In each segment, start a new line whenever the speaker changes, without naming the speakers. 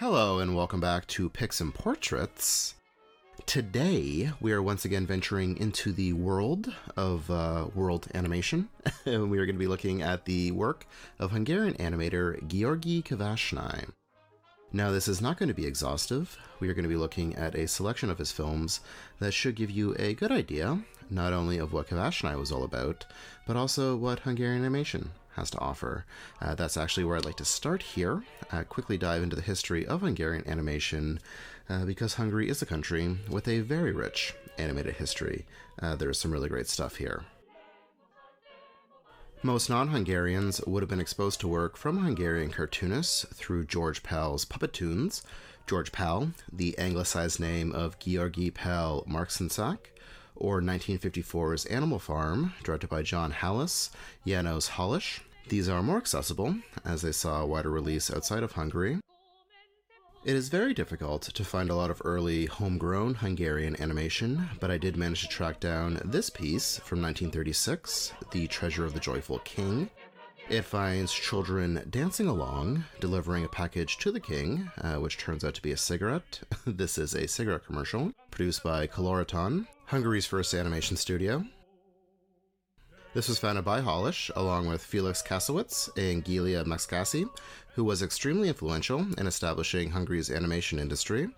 Hello and welcome back to Pics and Portraits. Today we are once again venturing into the world of world animation, and we are going to be looking at the work of Hungarian animator György Kovásznai. Now this is not going to be exhaustive. We are going to be looking at a selection of his films that should give you a good idea, not only of what Kovásznai was all about, but also what Hungarian animation has to offer. That's actually where I'd like to start here, quickly dive into the history of Hungarian animation, because Hungary is a country with a very rich animated history. There's some really great stuff here. Most non-Hungarians would have been exposed to work from Hungarian cartoonists through George Pal's Puppetoons. George Pal, the anglicized name of György Pál Marxenszak, or 1954's Animal Farm, directed by John Hallis, János Hallis. These are more accessible, as they saw a wider release outside of Hungary. It is very difficult to find a lot of early homegrown Hungarian animation, but I did manage to track down this piece from 1936, The Treasure of the Joyful King. It finds children dancing along, delivering a package to the king, which turns out to be a cigarette. This is a cigarette commercial, produced by Coloriton, Hungary's first animation studio. This was founded by Hallis, along with Felix Kasowitz and Gyula Macskássy, who was extremely influential in establishing Hungary's animation industry.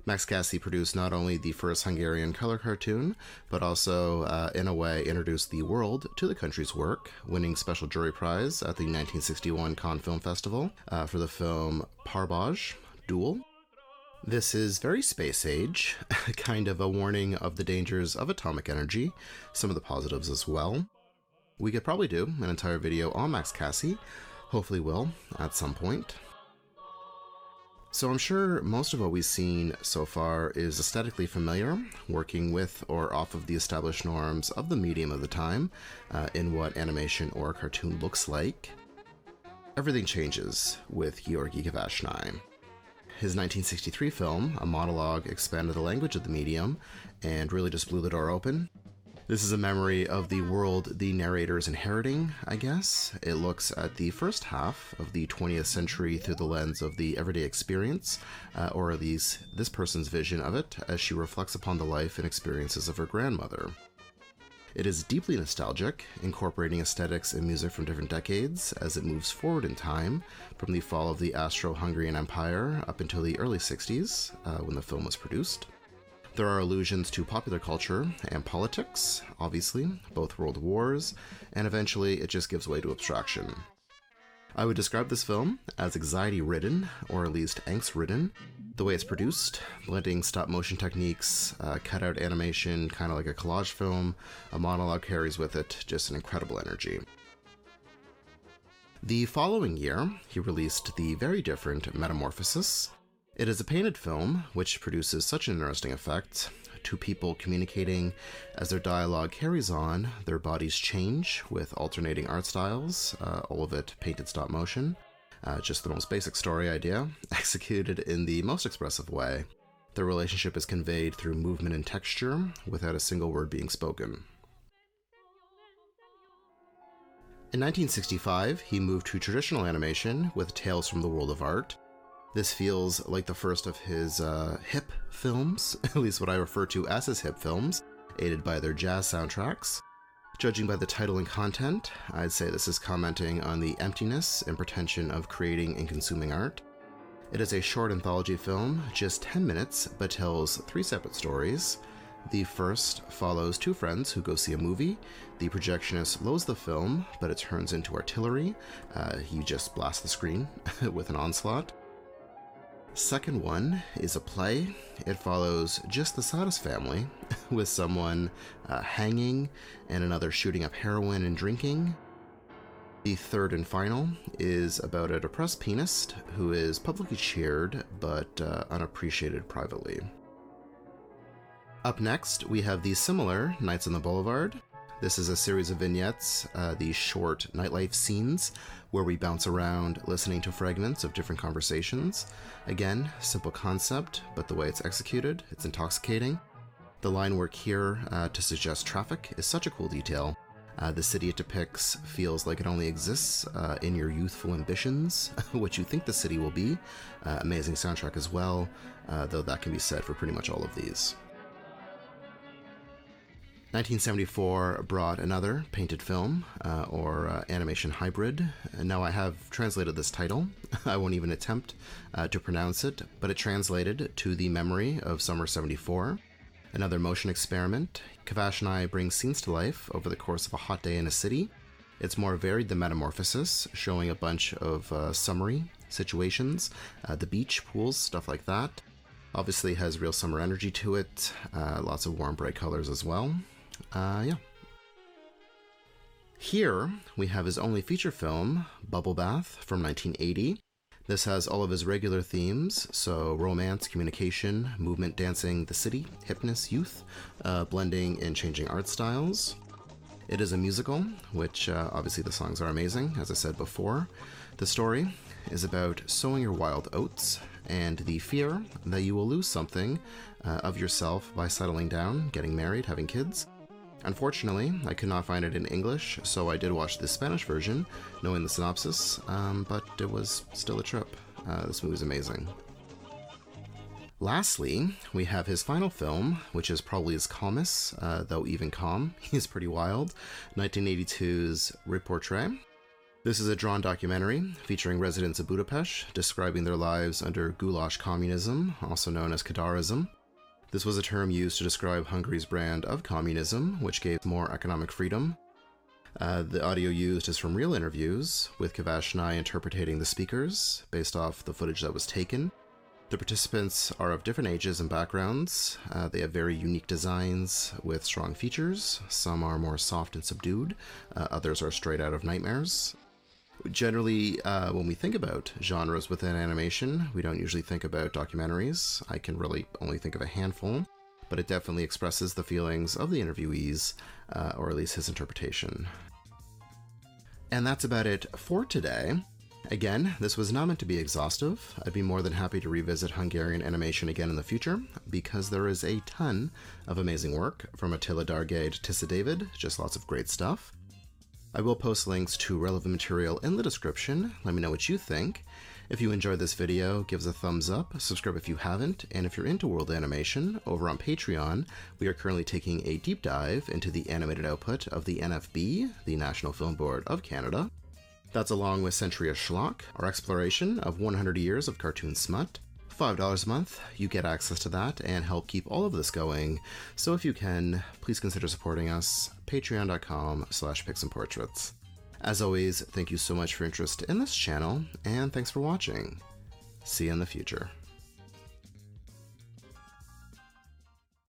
Macskássy produced not only the first Hungarian color cartoon, but also, in a way, introduced the world to the country's work, winning special jury prize at the 1961 Cannes Film Festival for the film Parbaj, Duel. This is very space age, kind of a warning of the dangers of atomic energy, some of the positives as well. We could probably do an entire video on Macskássy, hopefully will at some point. So I'm sure most of what we've seen so far is aesthetically familiar, working with or off of the established norms of the medium of the time, in what animation or cartoon looks like. Everything changes with György Kovásznai. His 1963 film, a monologue, expanded the language of the medium and really just blew the door open. This is a memory of the world the narrator is inheriting, I guess. It looks at the first half of the 20th century through the lens of the everyday experience, or at least this person's vision of it, as she reflects upon the life and experiences of her grandmother. It is deeply nostalgic, incorporating aesthetics and music from different decades as it moves forward in time, from the fall of the Austro-Hungarian Empire up until the early 60s, when the film was produced. There are allusions to popular culture and politics, obviously, both world wars, and eventually it just gives way to abstraction. I would describe this film as anxiety-ridden, or at least angst-ridden. The way it's produced, blending stop-motion techniques, cutout animation, kind of like a collage film, a monologue carries with it just an incredible energy. The following year, he released the very different Metamorphoses. It is a painted film, which produces such an interesting effect. Two people communicating as their dialogue carries on, their bodies change with alternating art styles, all of it painted stop motion. Just the most basic story idea, executed in the most expressive way. The relationship is conveyed through movement and texture, without a single word being spoken. In 1965, he moved to traditional animation with Tales from the World of Art. This feels like the first of his hip films, at least what I refer to as his hip films, aided by their jazz soundtracks. Judging by the title and content, I'd say this is commenting on the emptiness and pretension of creating and consuming art. It is a short anthology film, just 10 minutes, but tells 3 separate stories. The first follows 2 friends who go see a movie. The projectionist loads the film, but it turns into artillery. He just blasts the screen with an onslaught. Second one is a play. It follows just the saddest family, with someone hanging and another shooting up heroin and drinking. The third and final is about a depressed pianist who is publicly cheered but unappreciated privately. Up next, we have the similar Nights on the Boulevard. This is a series of vignettes, these short nightlife scenes, where we bounce around listening to fragments of different conversations. Again, simple concept, but the way it's executed, it's intoxicating. The line work here to suggest traffic is such a cool detail, The city it depicts feels like it only exists in your youthful ambitions, what you think the city will be. Amazing soundtrack as well, though that can be said for pretty much all of these. 1974 brought another painted film, or animation hybrid. Now I have translated this title. I won't even attempt to pronounce it, but it translated to The Memory of Summer 74. Another motion experiment. Kovásznai brings scenes to life over the course of a hot day in a city. It's more varied than Metamorphoses, showing a bunch of summary situations, the beach, pools, stuff like that. Obviously has real summer energy to it, lots of warm, bright colors as well. Here we have his only feature film, Bubble Bath, from 1980. This has all of his regular themes, so romance, communication, movement, dancing, the city, hipness, youth, blending and changing art styles. It is a musical, which obviously the songs are amazing, as I said before. The story is about sowing your wild oats and the fear that you will lose something of yourself by settling down, getting married, having kids. Unfortunately, I could not find it in English, so I did watch the Spanish version, knowing the synopsis, but it was still a trip. This movie is amazing. Lastly, we have his final film, which is probably his calmest, though even calm, he's pretty wild, 1982's Riportré. This is a drawn documentary featuring residents of Budapest describing their lives under goulash communism, also known as Kadarism. This was a term used to describe Hungary's brand of communism, which gave more economic freedom. The audio used is from real interviews, with Kovásznai interpreting the speakers based off the footage that was taken. The participants are of different ages and backgrounds. They have very unique designs with strong features. Some are more soft and subdued. Others are straight out of nightmares. Generally, when we think about genres within animation, we don't usually think about documentaries. I can really only think of a handful, but it definitely expresses the feelings of the interviewees, or at least his interpretation. And that's about it for today. Again, this was not meant to be exhaustive. I'd be more than happy to revisit Hungarian animation again in the future, because there is a ton of amazing work, from Attila Dargay to Tissa David, just lots of great stuff. I will post links to relevant material in the description. Let me know what you think. If you enjoyed this video, give us a thumbs up, subscribe if you haven't, and if you're into world animation, over on Patreon, we are currently taking a deep dive into the animated output of the NFB, the National Film Board of Canada. That's along with Century of Schlock, our exploration of 100 years of cartoon smut. $5 a month, you get access to that and help keep all of this going. So if you can, please consider supporting us, patreon.com/picsandportraits. As always, thank you so much for your interest in this channel, and thanks for watching. See you in the future.